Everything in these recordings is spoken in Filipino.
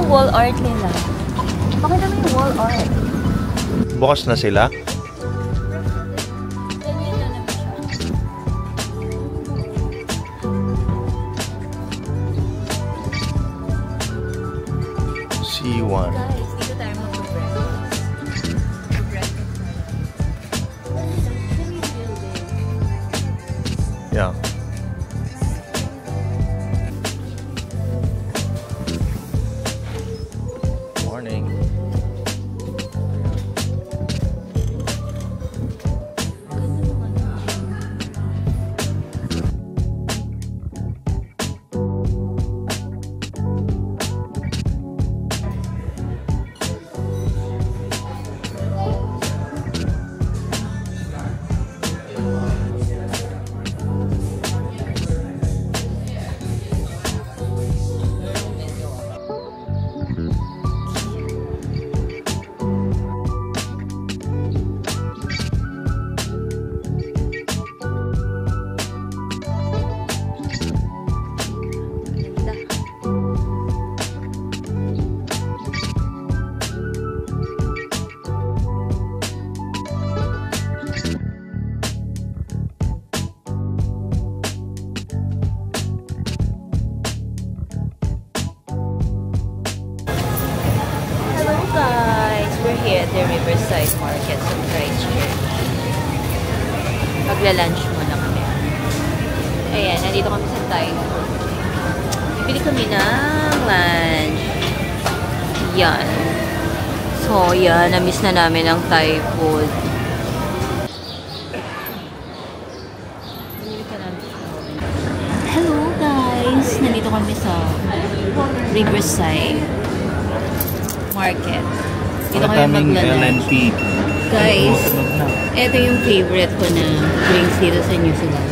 yung wall art nila. Pakita mo yung wall art. Bukas na sila? C1. Guys, dito tayo mag-breakfast. Yeah. Morning. Here at the Riverside Market sa Christchurch. Magla-lunch muna kami. Ayan, nandito kami sa Thai food. Bibili kami ng lunch. Yan. So, yan. Na-miss na namin ang Thai food. Hello guys! Nandito kami sa Riverside Market. Dito kami magla-lunch. Guys, ito yung favorite ko na drinks dito sa New Zealand.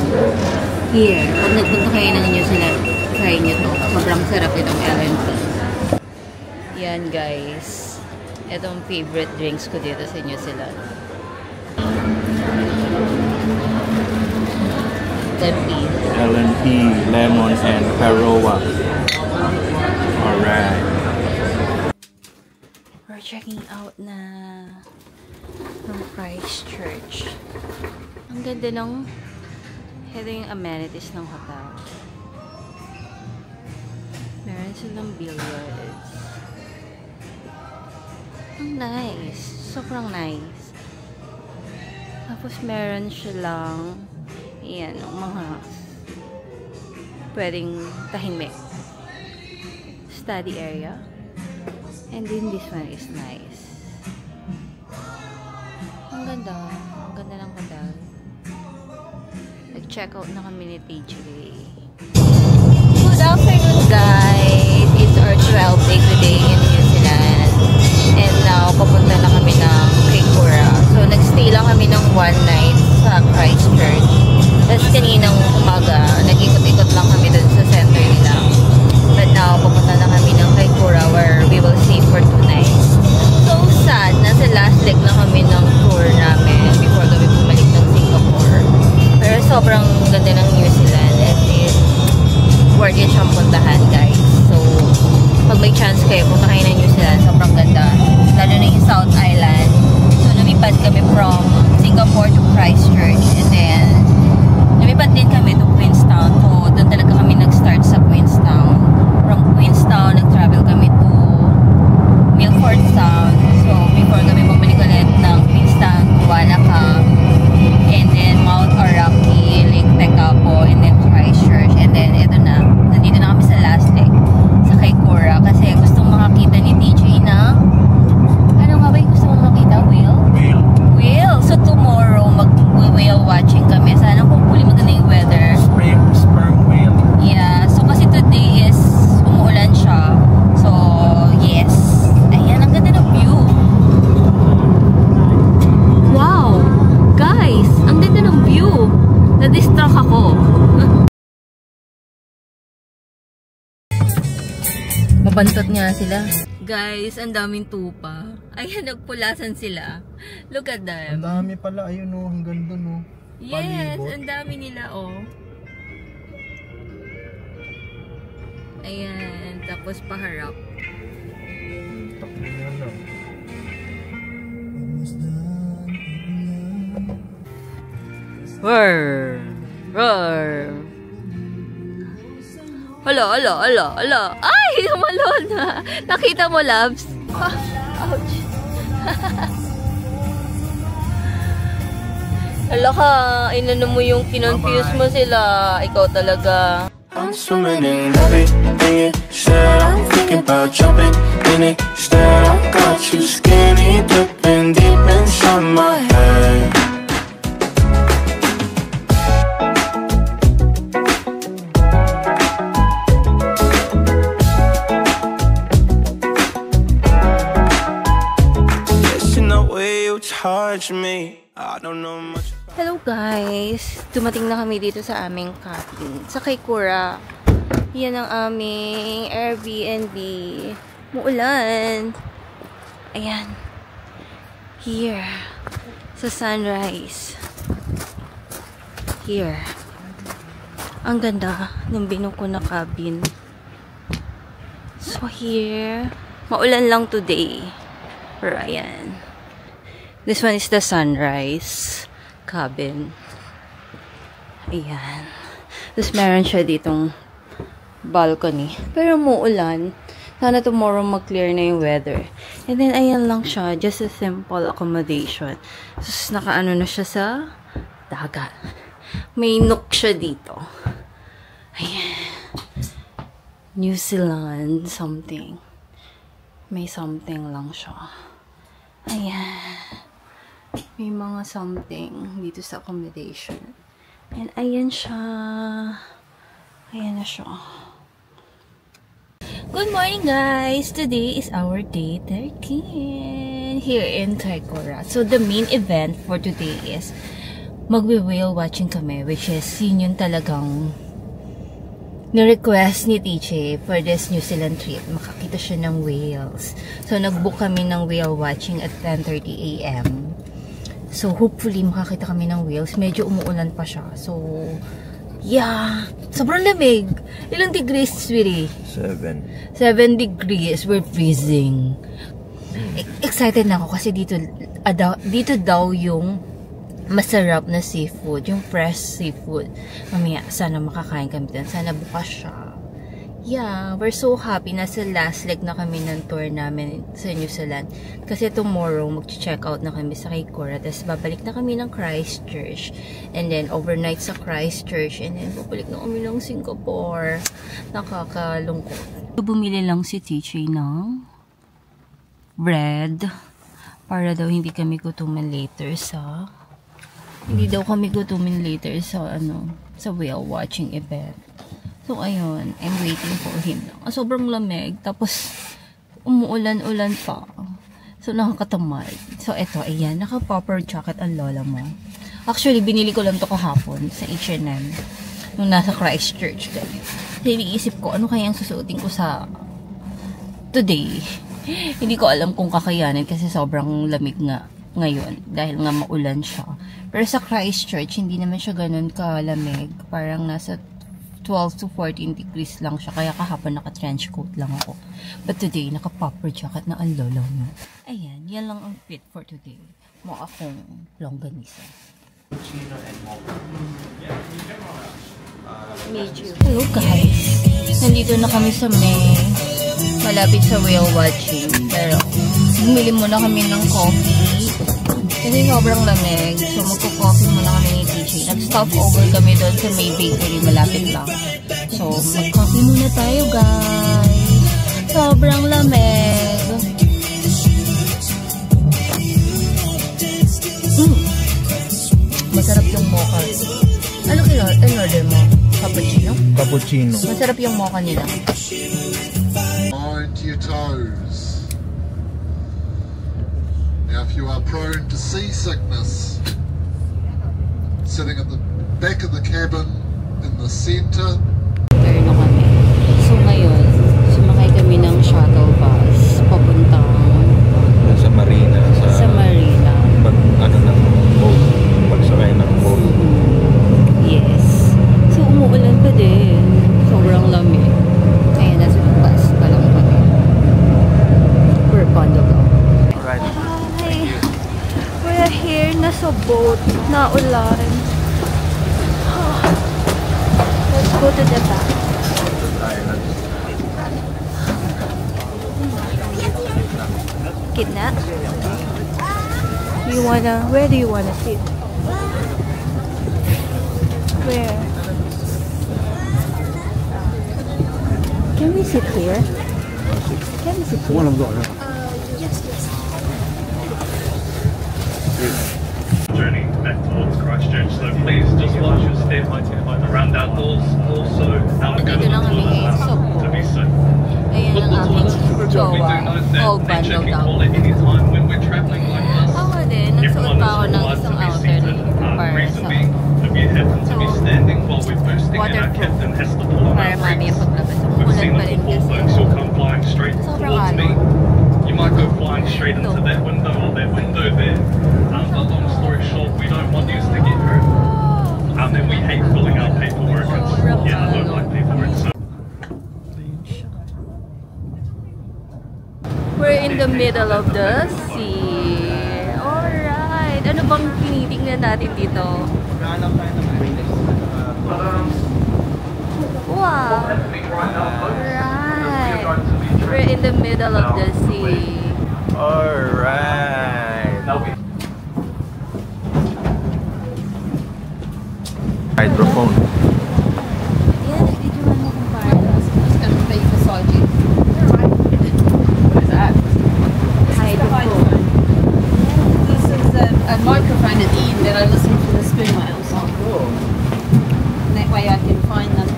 Here, pag nagpunta kayo ng New Zealand, try nyo to. Sobrang sarap itong LNP. Yan guys. Ito ang favorite drinks ko dito sa New Zealand. LNP, lemon, and Paroa. Alright. Checking out na ng Christchurch. Ang ganda ng ito yung amenities ng hotel. Meron silang billiards. Ang nice. Sobrang nice. Tapos meron silang yan, mga pwedeng tahimik. Study area. And then this one is nice. Ang ganda. Ang ganda ng hotel. Nag-check out na kami ni TJ. Good afternoon guys! It's our 12th day today in New Zealand. And now, papunta na kami ng Kaikoura. So, nag-stay lang kami ng one night sa Christchurch. Tapos kaninang umaga, nag-ikot-ikot lang kami dun sa center nila. But now, pupunta na kami ng Kaikoura where we will stay for 2 nights. So sad, nasa last leg na kami ng tour namin before kami bumalik ng Singapore. Pero sobrang ganda ng New Zealand and it's worth it siyang puntahan guys. So, pag may chance kayo, punta kayo ng New Zealand, sobrang ganda. Lalo na yung South Island. So, lumipad kami from Singapore to Christchurch and then lumipad din kami to Queenstown. So, doon talaga kami nag-start sa Queenstown. From Queenstown, nag-travel kami to Milford Sound. So, before kami bumalik ulit ng Queenstown to Wanaka, and then Mount Araki, Lake Tekapo, and then Christchurch. And then, eto na. Nandito na kami sa last leg sa Kaikoura kasi gustong makakita ni TJ na ano nga ba yung gusto mong makita? Whale? Whale! So, tomorrow, mag-whale watching kami. Sana hopefully maganda yung weather. Sperm whale. Yeah. So, kasi today is umuulan siya. So, yes. Ayan, ang ganda ng view. Wow! Guys, ang ganda ng view. Na-distract ako. Mabantot nga sila. Guys, ang daming tupa. Ayan, nagpulasan sila. Look at them. Ang dami pala. Ayun o, hanggang dun o. Yes, Palibot. ang dami nila oh. Ayan, tapos paharap. Roar! Roar! Hala. Ay! Lumalon na! Nakita mo, Labs? Ouch! Hala ka! Inano mo yung kinonfuse mo sila. Ikaw talaga. I'm swimming in everything you said. I'm thinking about jumping in it. Instead, I got you skinny dipping deep inside my head. Hello guys! Dumating na kami dito sa aming cabin. Sa Kaikoura. Yan ang aming Airbnb. Muulan. Ayan. Here. Sa sunrise. Here. Ang ganda ng binuko na cabin. So here. Maulan lang today. Pero ayan. This one is the sunrise cabin. Ayan. Tapos meron siya ditong balcony. Pero muulan. Sana tomorrow mag-clear na yung weather. And then, ayan lang siya. Just a simple accommodation. Tapos nakaano na siya sa dagat. May nook siya dito. Ayan. New Zealand something. May something lang siya. Ayan. May mga something dito sa accommodation. And ayan siya. Ayan na siya. Good morning guys! Today is our day 13 here in Kaikoura. So the main event for today is magwi-whale watching kami, which is yun yung talagang ni-request ni TJ for this New Zealand trip. Makakita siya ng whales. So nag-book kami ng whale watching at 10:30 AM. So, hopefully, makakita kami ng whales. Medyo umuulan pa siya. So, yeah. Sobrang lamig. Ilang degrees, sweetie? 7. 7 degrees. We're freezing. Excited na ako kasi dito daw yung masarap na seafood. Yung fresh seafood. Mamaya, sana makakain kami doon. Sana bukas siya. Yeah, we're so happy. Nasa last leg na kami ng tour namin sa New Zealand. Kasi tomorrow, mag-check out na kami sa Kaikoura. Tapos babalik na kami ng Christchurch. And then, overnight sa Christchurch. And then, babalik na kami ng Singapore. Nakakalungkot. Bumili lang si TJ ng bread. Para daw hindi kami gutumin later sa... Hindi daw kami gutumin later sa, sa whale watching event. So, ayun. I'm waiting for him. Sobrang lamig. Tapos, umuulan-ulan pa. So, nakakatamad. So, eto. Ayan. Naka-popper jacket ang lola mo. Actually, binili ko lang to kahapon sa H&M. Nung nasa Christchurch. Kasi iniisip ko, ano kaya ang susuotin ko sa today. Hindi ko alam kung kakayanin kasi sobrang lamig nga ngayon. Dahil nga maulan siya. Pero sa Christchurch, hindi naman siya ganun kalamig. Parang nasa 12 to 14 degrees lang siya. Kaya kahapon naka-trench coat lang ako. But today, naka-popper jacket na ang lolo mo. Ayan, yan lang ang fit for today. Mukha akong longganisa. Hello guys! Nandito na kami sa May. Malapit sa whale watching. Pero, bumili muna kami ng coffee. Kasi sobrang lamig. So, magko-coffee muna kami ni TJ. Nag-stop over kami doon sa May Bakery. Malapit lang. So, mag-coffee muna tayo, guys. Sobrang lamig. Masarap yung mocha. Ano in-order mo? Cappuccino? Cappuccino. Masarap yung mocha nila. Mind your toes. Now, if you are prone to seasickness, sitting at the back of the cabin in the center. Pero na kami. So ngayon, sumakay kami ng shuttle bus papuntang Sa marina. sa Marina. Pag ng boat. Pagsakay ng boat. Yes. So umuulan pa din. Sobrang lamig. Kaya nasa bus pa lang kami. Per bundle Naulan. Let's go to the back. Kidnap? Where do you wanna sit? Where? Can we sit here? Can we sit here? Journey back towards Christchurch, so please just watch your step around outdoors, also Dito lang kami ngayon, so to be safe. ayan ang aking jowa. All bundled Checking down. toilet anytime when we're traveling like this. Ako din, nagsuot pa ako ng isang outer para Reason sa being, if you happen to be standing while we're boosting and our waterproof. captain has to pull on para our mami brakes. ang paglabas. We've Umulan seen pa it rin before, kasi. folks. You'll come flying straight Sobrang towards me. You might go flying straight into that window or that window there. But long story short, we don't want you to get hurt. And we hate filling out paperwork. Yeah, I don't like paperwork. So We're in the middle of the sea. Alright. Ano bang tinitingnan natin dito? Wow. Alright. We're in the middle of the sea. Alright. Hydrophone. Yan, nag-videoan mo kung paano. It's gonna play massaging. What is that? Hydrophone. This is a microphone at the end that I listen to the spoon whales. Oh, cool. And that way I can find them.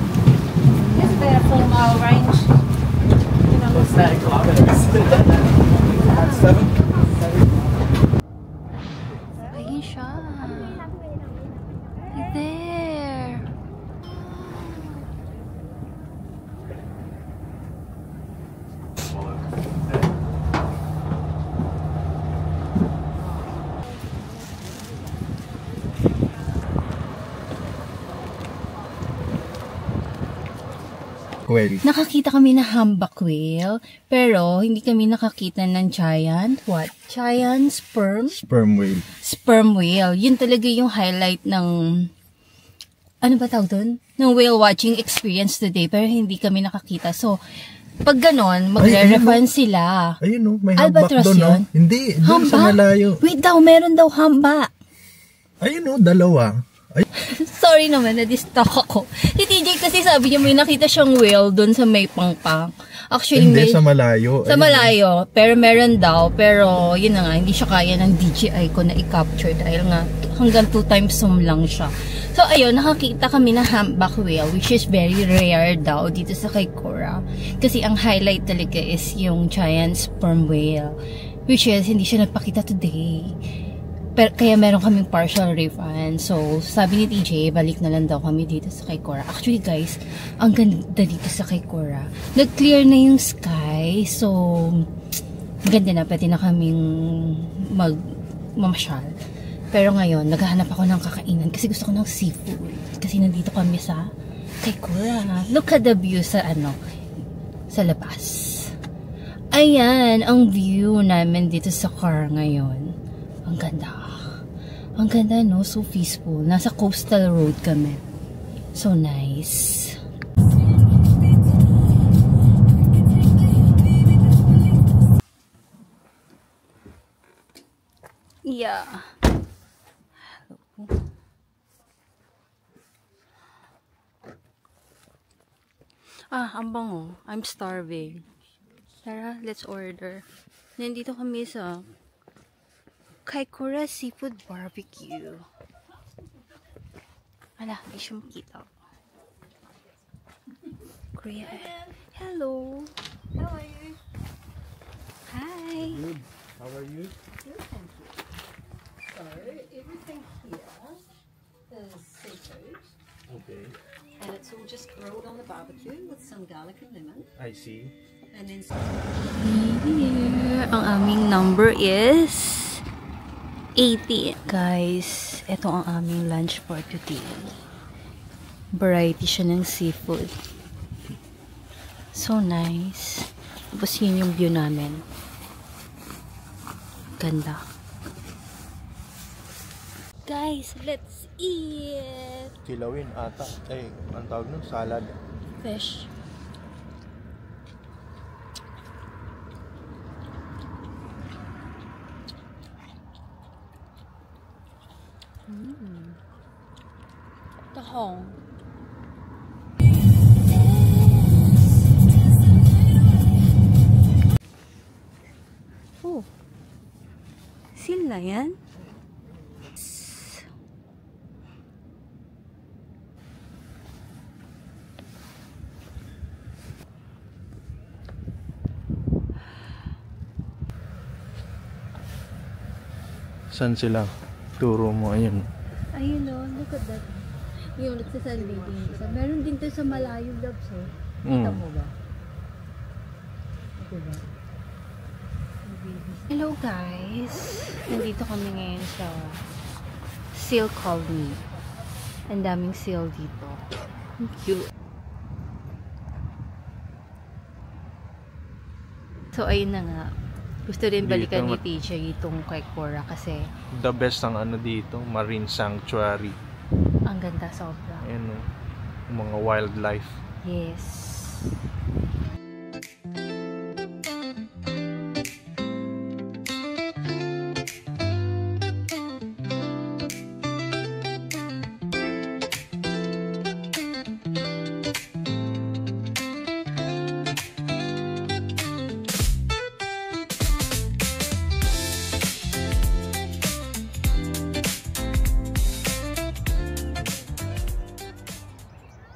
It's about a 4-mile range. You know, what's that? Ayun siya. There. Well, Nakakita kami na humpback whale, pero hindi kami nakakita ng giant, giant sperm whale. sperm whale. Yun talaga yung highlight ng, ano ba tawag dun? Ng whale watching experience today, pero hindi kami nakakita. So, pag ganon, magre-refund sila. Ayun o, may humpback Albatross doon. yun? Hindi, doon sa malayo. Wait daw, meron daw humpback. Ayun o, dalawa. Sorry naman, na-distract ako. Si TJ kasi sabi niya may nakita siyang whale doon sa may pangpang. Actually, Hindi, may, sa malayo. sa Ayun. malayo, pero meron daw. Pero, yun na nga, hindi siya kaya ng DJI ko na i-capture dahil nga hanggang 2 times zoom lang siya. So, ayun, nakakita kami ng humpback whale, which is very rare daw dito sa Kaikoura. Kasi ang highlight talaga is yung giant sperm whale, which is hindi siya nagpakita today. Pero, kaya meron kaming partial refund. So, sabi ni TJ, balik na lang daw kami dito sa Kaikoura. Actually, guys, ang ganda dito sa Kaikoura. Nag-clear na yung sky. So, ganda na. Pwede na kaming mamasyal. Pero ngayon, naghahanap ako ng kakainan kasi gusto ko ng seafood. Kasi nandito kami sa Kaikoura. Look at the view sa sa labas. Ayan, ang view namin dito sa car ngayon. Ang ganda. Ang ganda, no? So peaceful. Nasa coastal road kami. So nice. Yeah. Ang bango. I'm starving. Tara, let's order. Nandito kami sa Kaikoura Seafood Barbecue. Ala, hindi siya makita. Korea. Hello. How are you? Hi. Good. How are you? So, everything here is seafood. Okay. And it's all just grilled on the barbecue with some garlic and lemon. I see. And then Here, ang aming number is 80. Guys, ito ang aming lunch for today. Variety siya ng seafood. So nice. Tapos yun yung view namin. Ganda. Guys, let's eat! Kilawin ata. Ang tawag nun? Salad. Fish. Tahong. Oh. Sila yan? Saan sila? Turo mo, ayun. Ayun o, look at that. Yung nagsasunbathing isa. Meron din to sa malayo, Labs, eh. Kita mo ba? Diba? Hello guys! Nandito kami ngayon sa Seal Colony. Ang daming seal dito. Cute. So ayun na nga. Gusto rin balikan ni TJ itong Kaikoura kasi the best ang ano dito, marine sanctuary. Ang ganda sobra. Ayun o, mga wildlife. Yes.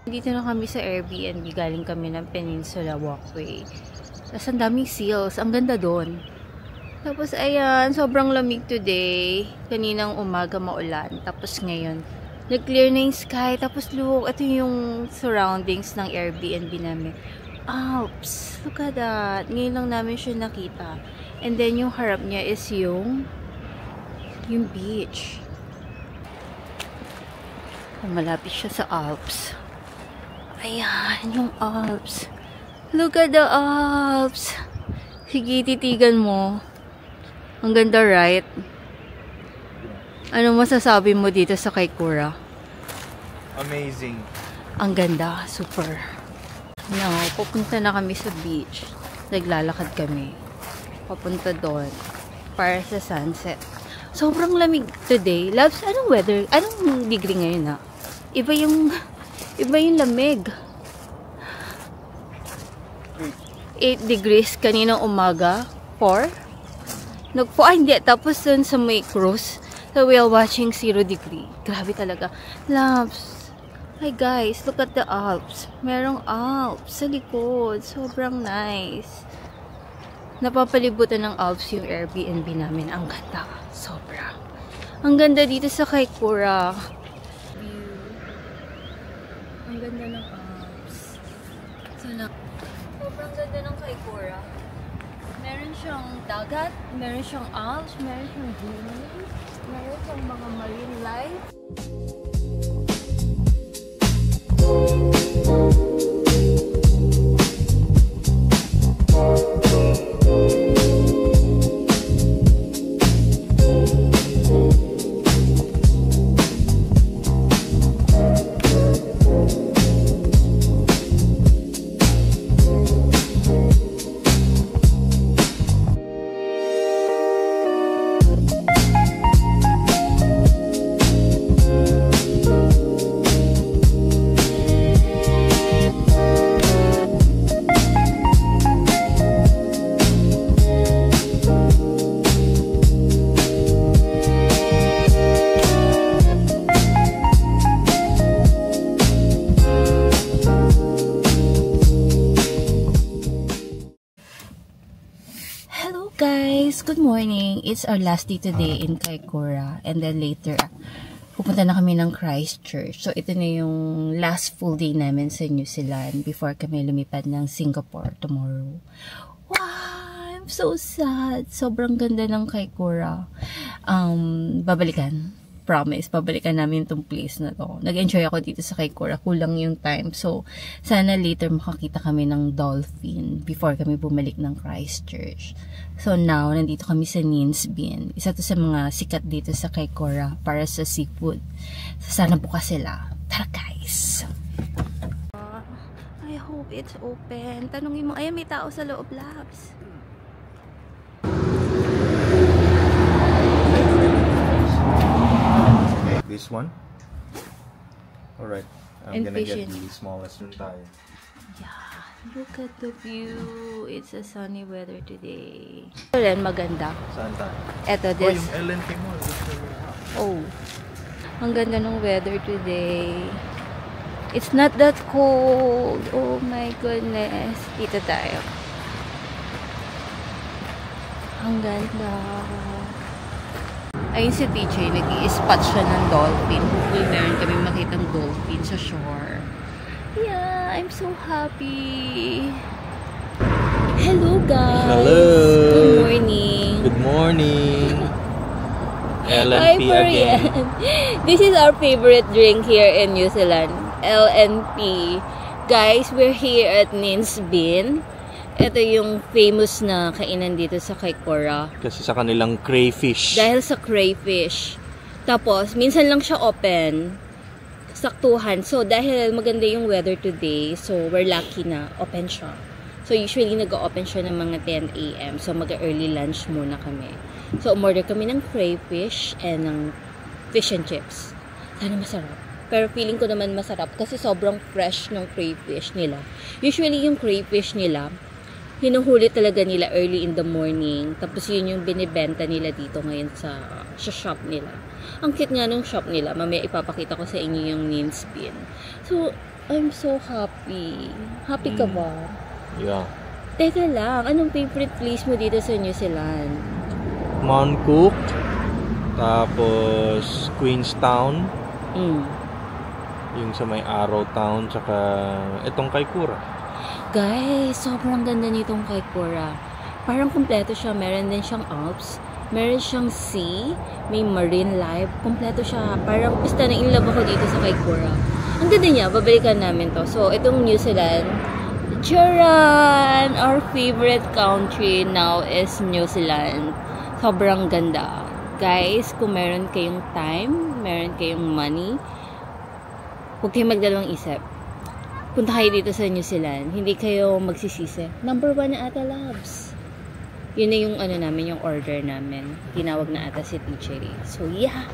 Dito na kami sa Airbnb, galing kami ng Peninsula Walkway. Tapos ang daming seals, ang ganda doon. Tapos ayan, sobrang lamig today. Kaninang umaga maulan, tapos ngayon nag-clear na yung sky. Tapos look, ito yung surroundings ng Airbnb namin. Alps, look at that. Ngayon lang namin siya nakita. And then yung harap niya is yung beach. Malapit siya sa Alps. Ayan, yung Alps. Look at the Alps. Sige, titigan mo. Ang ganda, right? Ano masasabi mo dito sa Kaikoura? Amazing. Ang ganda, super. Now, pupunta na kami sa beach. Naglalakad kami. Papunta doon para sa sunset. Sobrang lamig today. Loves, anong weather? Anong degree ngayon, ha? Iba yung lamig. 8 degrees kaninang umaga. 4? Hindi. Tapos dun sa may cruise, sa whale watching 0 degree. Grabe talaga. Loves. Hi guys, look at the Alps. Merong Alps sa likod. Sobrang nice. Napapalibutan ng Alps yung Airbnb namin. Ang ganda. Sobra. Ang ganda dito sa Kaikoura. Ang ganda ng Alps. Sobrang ganda ng Kaikoura. Meron siyang dagat, meron siyang Alps, meron siyang dunes, meron siyang mga marine life. Guys, good morning. It's our last day today in Kaikoura. And then later, pupunta na kami ng Christchurch. So, ito na yung last full day namin sa New Zealand before kami lumipad ng Singapore tomorrow. Wow! I'm so sad. Sobrang ganda ng Kaikoura. Babalikan. promise, pabalikan namin itong place na to. Nag-enjoy ako dito sa Kaikoura. Kulang yung time. So, sana later makakita kami ng dolphin before kami bumalik ng Christchurch. So, now, nandito kami sa Nins Bin. Isa to sa mga sikat dito sa Kaikoura para sa seafood. So, sana bukas sila. Tara, guys! I hope it's open. Tanungin mo, ayan, may tao sa loob, Labs. This one? Alright. I'm gonna get the smallest one tayo. Yeah, look at the view. It's a sunny weather today. Ito maganda. Saan tayo? Eto, Oh, this. yung LNP mo. Oh, ang ganda ng weather today. It's not that cold. Oh my goodness. Dito tayo. Ang ganda. Ayun si TJ, nag-i-spot siya ng dolphin. Hopefully meron kami makitang dolphin sa shore. Yeah, I'm so happy. Hello guys. Hello. Good morning. Good morning. LNP Hi, Marianne. This is our favorite drink here in New Zealand. LNP. Guys, we're here at Nins Bin. Ito yung famous na kainan dito sa Kaikoura. Kasi sa kanilang crayfish. Dahil sa crayfish. Tapos, minsan lang siya open. Saktuhan. So, dahil maganda yung weather today, so we're lucky na open siya. So, usually nag-open siya ng mga 10 a.m. So, mag-early lunch muna kami. So, umorder kami ng crayfish and ng fish and chips. Sana masarap. Pero feeling ko naman masarap kasi sobrang fresh ng crayfish nila. Usually, yung crayfish nila, hinuhuli talaga nila early in the morning. Tapos yun yung binibenta nila dito ngayon sa shop nila. Ang cute nga nung shop nila. Mamaya ipapakita ko sa inyo yung Nins Bin. So, I'm so happy. Happy ka ba? Yeah. Teka lang, anong favorite place mo dito sa New Zealand? Mount Cook. Tapos Queenstown. Yung sa may Arrowtown. Tsaka itong Kaikoura. Guys, sobrang ganda nitong Kaikoura. Parang kumpleto siya. Meron din siyang Alps. Meron siyang sea. May marine life. Kumpleto siya. Parang basta na in love ako dito sa Kaikoura. Ang ganda niya. Babalikan namin to. So, itong New Zealand. Charan! Our favorite country now is New Zealand. Sobrang ganda. Guys, kung meron kayong time, meron kayong money, huwag kayong magdalawang isip. Punta kayo dito sa New Zealand, hindi kayo magsisisi. Number 1 na ata, Labs. Yun na yung namin, yung order namin. Tinawag na ata si TJ. So, yeah.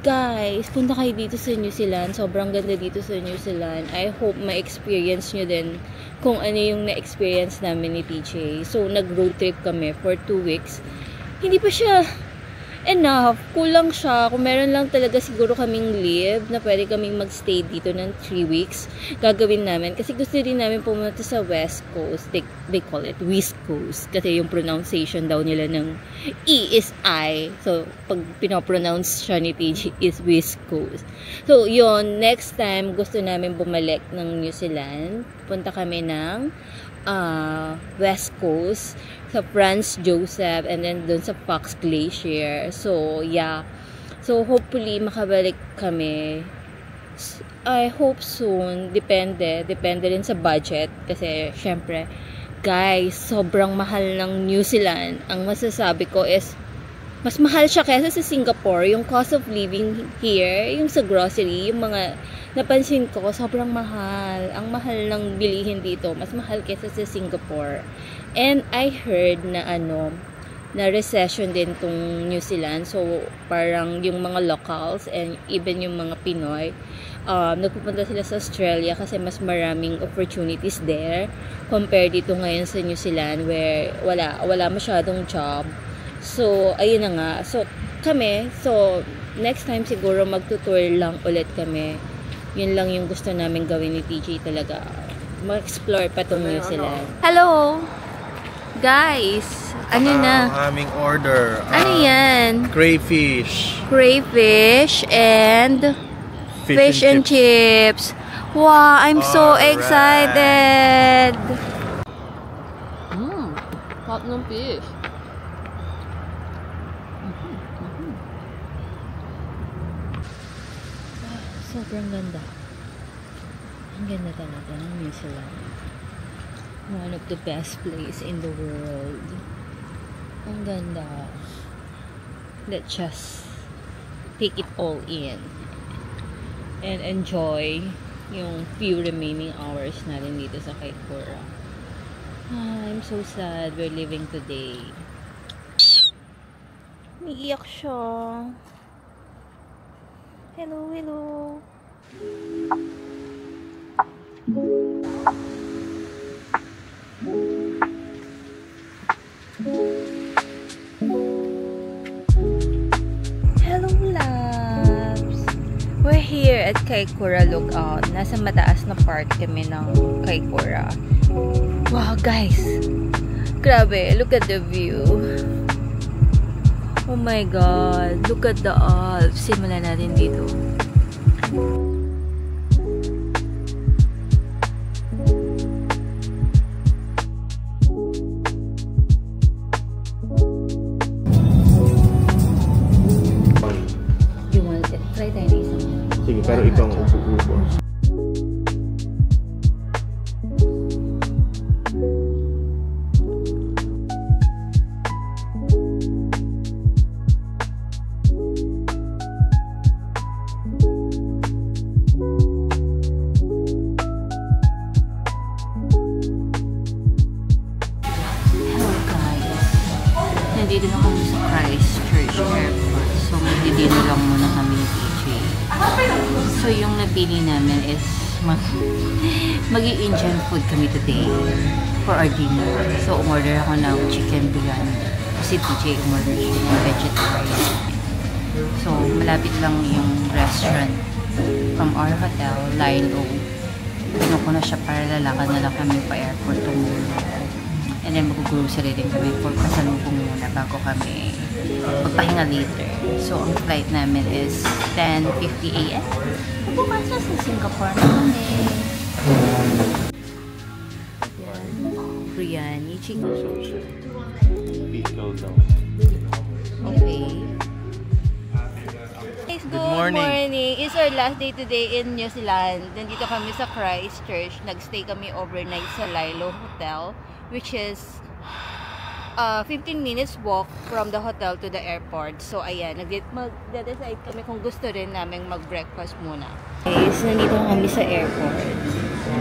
Guys, punta kayo dito sa New Zealand. Sobrang ganda dito sa New Zealand. I hope ma-experience nyo din kung ano yung na-experience namin ni TJ. So, nag-road trip kami for 2 weeks. Hindi pa siya enough. Kulang siya. Kung meron lang talaga siguro kaming leave na pwede kaming magstay dito ng 3 weeks, gagawin namin. Kasi gusto rin namin pumunta sa West Coast. They call it West Coast. Kasi yung pronunciation daw nila ng E is I. So, pag pinopronounce siya ni TJ is West Coast. So, yun. Next time, gusto namin bumalik ng New Zealand. Punta kami ng West Coast sa Franz Joseph and then dun sa Fox Glacier. So, yeah. So, hopefully, makabalik kami. I hope soon. Depende rin sa budget. Kasi, syempre, guys, sobrang mahal ng New Zealand. Ang masasabi ko is, mas mahal siya kaysa sa Singapore. Yung cost of living here, yung sa grocery, yung mga napansin ko, sobrang mahal. Ang mahal ng bilihin dito. Mas mahal kaysa sa Singapore. And I heard na na recession din tong New Zealand. So, parang yung mga locals and even yung mga Pinoy, nagpupunta sila sa Australia kasi mas maraming opportunities there compared dito ngayon sa New Zealand where wala masyadong job. So, ayun na nga. So, next time siguro magtutour lang ulit kami. Yun lang yung gusto namin gawin ni TJ talaga. Mag-explore pa tong New Zealand. Hello! Guys, na? Aming order. Ano yan? Crayfish. Crayfish and fish and chips. Wow, I'm so excited! Hot ng fish. Sobrang ganda. Ang ganda talaga ng New Zealand. One of the best place in the world. Ang ganda. Let's just take it all in and enjoy yung few remaining hours natin dito sa Kaikoura. I'm so sad we're leaving today. Umiiyak siya. Hello, hello. Hello, loves. We're here at Kaikoura Lookout. Nasa mataas na part kami ng Kaikoura. Wow, guys. Grabe, look at the view. Oh my God, look at the Alps. Simulan natin dito. You want it? Try tayo na isang. Sige, pero ibang upo-upo. Nandito na kami sa Christchurch Airport. So, magdidino lang muna kami ni TJ. So, yung napili namin is mag-i-Indian food kami today for our dinner. So, umorder ako ng chicken biryani. Kasi TJ umorder siya ng vegetarian. So, malapit lang yung restaurant from our hotel, Lilo. Pinuko na siya para lalakad na lang kami pa airport tomorrow. And then mag-grocery din kami for pasalubong muna bago kami magpahinga later. So, ang flight namin is 10:50 AM. Pumasa sa Singapore na kami. Yan. Biryani, chicken. Okay. Guys, good morning. It's our last day today in New Zealand. Nandito kami sa Christchurch. Nagstay kami overnight sa Lilo Hotel, which is 15 minutes walk from the hotel to the airport. So, ayan, mag-decide kami kung gusto rin namin mag-breakfast muna. Guys, nandito kami sa airport.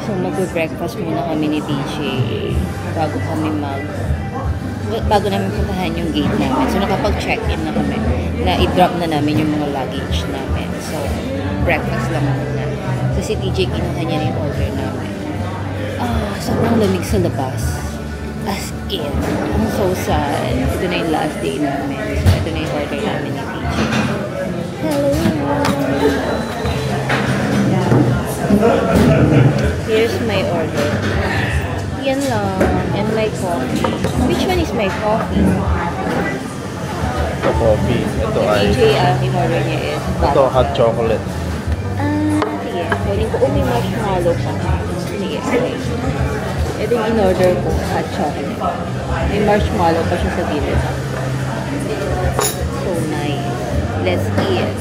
So, mag-breakfast muna kami ni DJ bago namin puntahan yung gate namin. So, nakapag-check-in na kami. Na-i-drop na namin yung mga luggage namin. So, breakfast lang muna. So, si DJ kinuha niya yung order namin. Sobrang lamig sa labas. As in. I'm so sad. Ito na yung last day namin. So, ito na yung order namin ni TJ. Hello! Here's my order. Yan lang. And my coffee. Which one is my coffee? Ito coffee. Ito ay... TJ, yung order niya is... Ito hot chocolate. Sige. Pwedeng ko may marshmallow pa. Sige, okay. Ito yung in-order ko, hot chocolate. May marshmallow pa siya sa gilid. So nice. Let's eat.